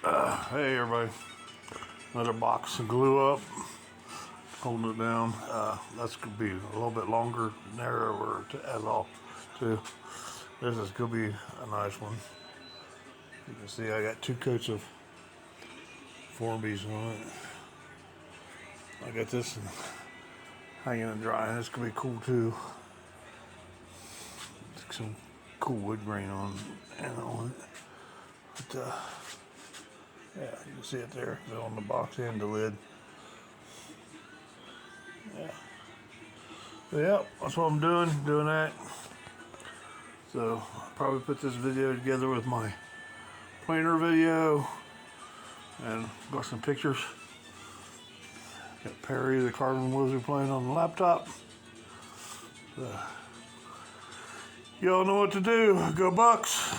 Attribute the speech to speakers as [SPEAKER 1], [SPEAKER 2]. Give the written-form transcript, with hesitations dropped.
[SPEAKER 1] Hey everybody, another box of glue up, holding it down. That's gonna be a little bit longer, narrower as all too. This is gonna be a nice one. You can see I got 2 coats of Formbies on it. I got this hanging and drying. It's gonna be cool too. Some cool wood grain on it. But yeah, you can see it there. It's on the box and the lid. Yeah. So, yeah, that's what I'm doing that. So I'll probably put this video together with my planer video and got some pictures. Got Perry the Carbon Wizard playing on the laptop. So, y'all know what to do. Go Bucks.